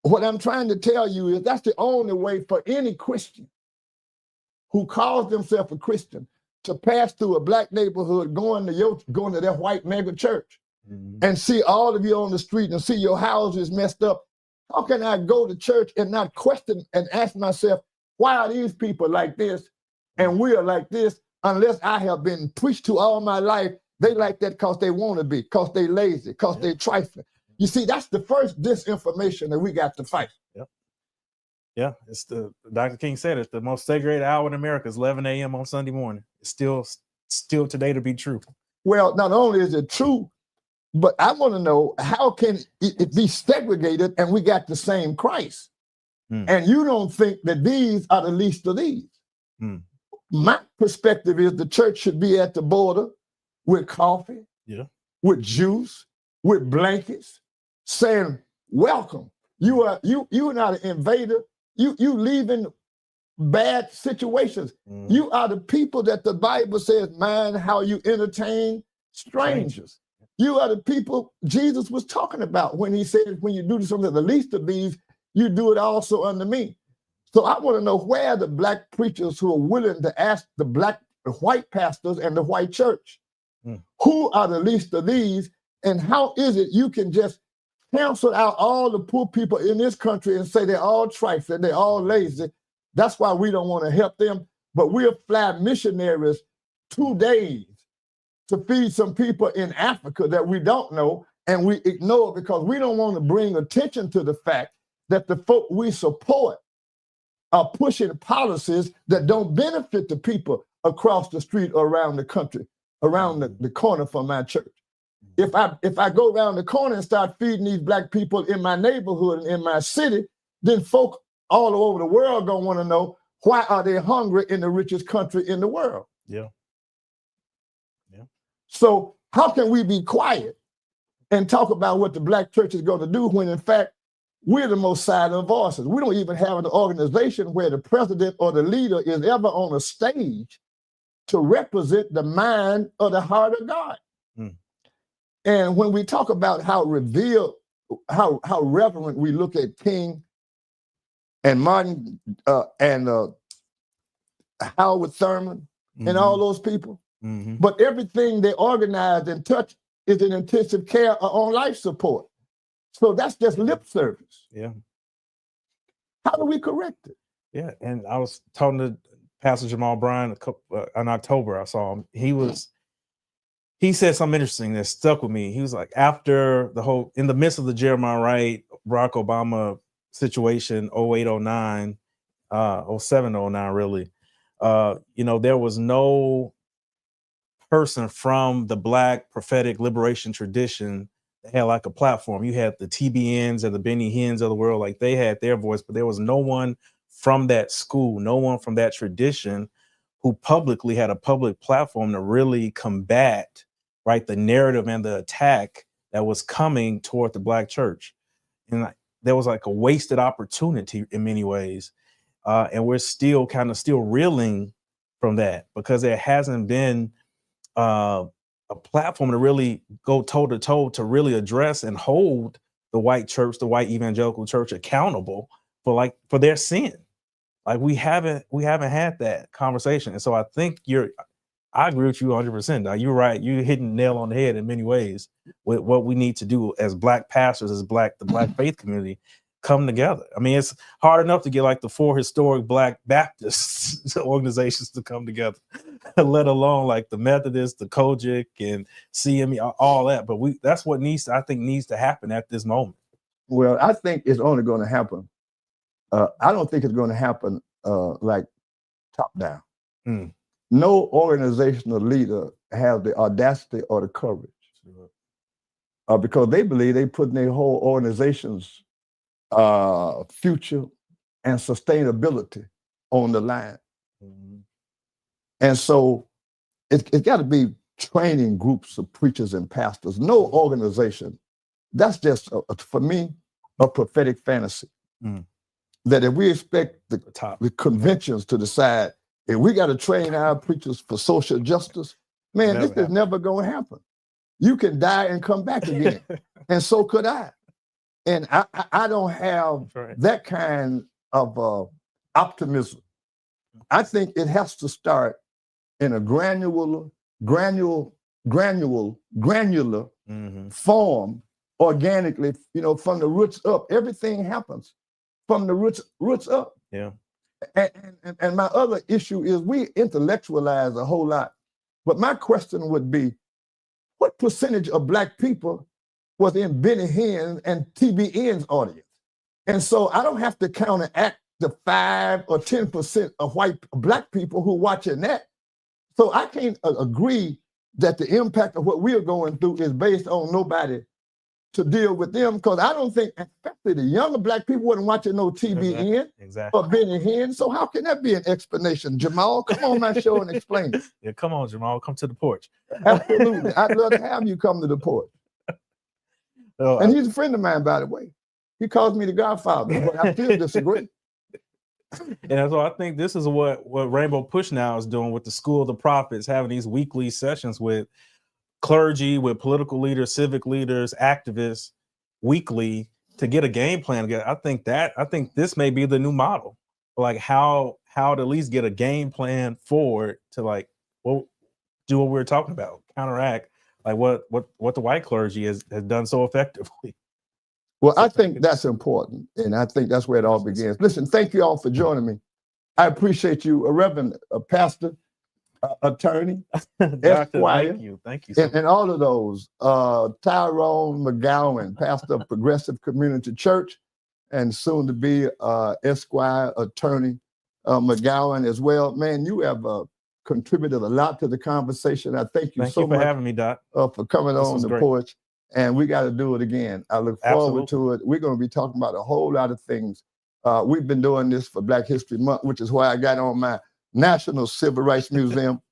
What I'm trying to tell you is that's the only way for any Christian who calls themselves a Christian to pass through a black neighborhood going to their white mega church and see all of you on the street and see your houses messed up. How can I go to church and not question and ask myself, why are these people like this and we are like this, unless I have been preached to all my life? They like that because they want to be, because they lazy, because they trifling. You see, that's the first disinformation that we got to fight. Yeah, it's Dr. King said it's the most segregated hour in America is 11 a.m. on Sunday morning. It's still today to be true. Well, not only is it true, but I want to know, how can it be segregated and we got the same Christ? And you don't think that these are the least of these. My perspective is the church should be at the border with coffee, with juice, with blankets, saying, welcome. You're not an invader. You leaving bad situations. You are the people that the Bible says, mind how you entertain strangers. You are the people Jesus was talking about when he said, when you do something the least of these, you do it also unto me. So I want to know where the black preachers who are willing to ask the white pastors and the white church, who are the least of these, and how is it you can just cancel out all the poor people in this country and say they're all trifling, they're all lazy. That's why we don't want to help them. But we'll fly missionaries 2 days to feed some people in Africa that we don't know, and we ignore it because we don't want to bring attention to the fact that the folk we support are pushing policies that don't benefit the people across the street or around the country, around the corner from my church. If I go around the corner and start feeding these black people in my neighborhood and in my city, then folk all over the world gonna want to know, why are they hungry in the richest country in the world? So how can we be quiet and talk about what the black church is going to do when in fact we're the most silent voices? We don't even have an organization where the president or the leader is ever on a stage to represent the mind or the heart of God. And when we talk about how revered, how reverent we look at King and Martin and Howard Thurman and all those people, but everything they organize and touch is in intensive care or on life support. So that's just lip service. How do we correct it? And I was talking to Pastor Jamal Bryan in October. I saw him. He said something interesting that stuck with me. He was like, after in the midst of the Jeremiah Wright, Barack Obama situation, 08, 09, 07, 09, really, there was no person from the Black prophetic liberation tradition that had like a platform. You had the TBNs and the Benny Hinn's of the world, like they had their voice, but there was no one from that school, no one from that tradition who publicly had a public platform to really combat, right, the narrative and the attack that was coming toward the Black church. And there was like a wasted opportunity in many ways. And we're still reeling from that because there hasn't been a platform to really go toe to toe to really address and hold the white church, the white evangelical church accountable for their sin. Like we haven't had that conversation. And so I think I agree with you 100%. Now you're right. You're hitting the nail on the head in many ways with what we need to do as Black pastors, as the Black faith community come together. I mean, it's hard enough to get like the 4 historic Black Baptist organizations to come together, let alone like the Methodists, the Kojic and CME, all that. But that's what needs to happen at this moment. Well, I think it's only going to happen. I don't think it's going to happen like top down. No organizational leader has the audacity or the courage because they believe they putting their whole organization's future and sustainability on the line. Mhm. And so it's got to be training groups of preachers and pastors. No organization. That's just, for me, a prophetic fantasy. Mm. That if we expect the top. conventions to decide, if we got to train our preachers for social justice, man, this is never going to happen. You can die and come back again. And so could I. And I don't have that kind of optimism. I think it has to start in a granular form, organically, from the roots up. Everything happens from the roots up. Yeah. And my other issue is we intellectualize a whole lot. But my question would be, what percentage of Black people was in Benny Hinn and TBN's audience? And so I don't have to counteract the 5 or 10% of Black people who are watching that. So I can't agree that the impact of what we're going through is based on nobody to deal with them, because I don't think, especially the younger Black people, wasn't watching no TBN or Benny Hinn. So how can that be an explanation? Jamal, come on my show and explain it. Yeah, come on, Jamal, come to the porch. Absolutely. I'd love to have you come to the porch. And he's a friend of mine, by the way. He calls me the Godfather, but I still disagree. And so I think this is what Rainbow Push now is doing with the School of the Prophets, having these weekly sessions with clergy, with political leaders, civic leaders, activists, weekly, to get a game plan together. I think this may be the new model, like how to at least get a game plan forward to do what we're talking about, counteract like what the white clergy has done so effectively. Well, I think that's important, and I think that's where it all begins. Listen, thank you all for joining me. I appreciate you, a Reverend, a pastor, attorney, Esquire. Thank you. And all of those, Tyrone McGowan, pastor of Progressive Community Church, and soon to be Esquire, attorney McGowan as well. Man, you have contributed a lot to the conversation. I thank you so much for having me, Doc. For coming on the porch. And we got to do it again. I look forward to it. We're going to be talking about a whole lot of things. We've been doing this for Black History Month, which is why I got on my National Civil Rights Museum.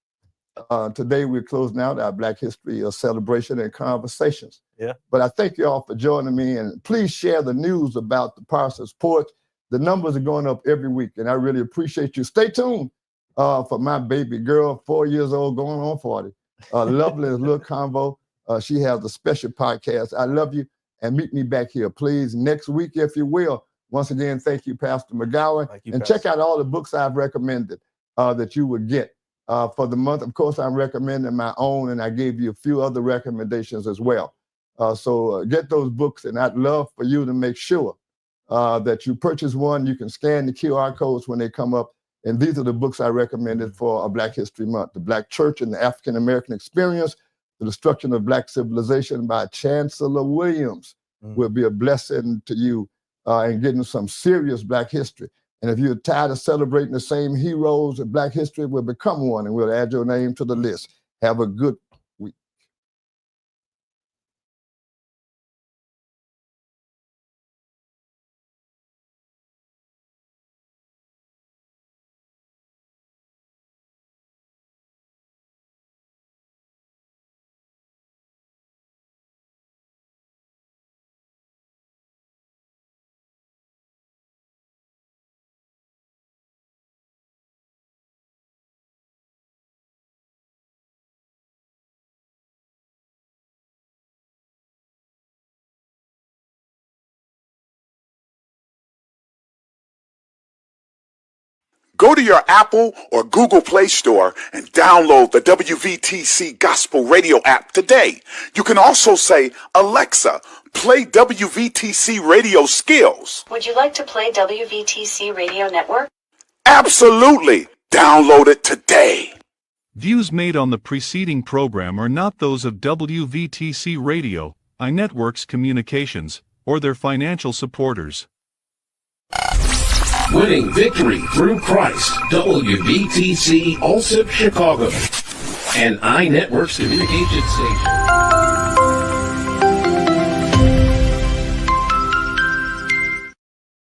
Today, we're closing out our Black History celebration and conversations. Yeah. But I thank you all for joining me. And please share the news about the Parson'S Porch. The numbers are going up every week, and I really appreciate you. Stay tuned for my baby girl, 4 years old, going on 40. Lovely little convo. She has a special podcast. I love you, and meet me back here, please, next week, if you will. Once again, thank you, Pastor McGowan. Check out all the books I've recommended that you would get for the month. Of course, I'm recommending my own, and I gave you a few other recommendations as well. So get those books, and I'd love for you to make sure that you purchase one. You can scan the QR codes when they come up, and these are the books I recommended for a Black History Month: The Black Church and the African American Experience, The Destruction of Black Civilization by Chancellor Williams will be a blessing to you in getting some serious Black history. And if you're tired of celebrating the same heroes of Black history, we'll become one, and we'll add your name to the list. Have a good week. Go to your Apple or Google Play Store and download the WVTC Gospel Radio app today. You can also say, Alexa, play WVTC Radio Skills. Would you like to play WVTC Radio Network? Absolutely. Download it today. Views made on the preceding program are not those of WVTC Radio, iNetworks Communications, or their financial supporters. Winning victory through Christ, WVTC Allsip Chicago, and iNetworks Communication Station.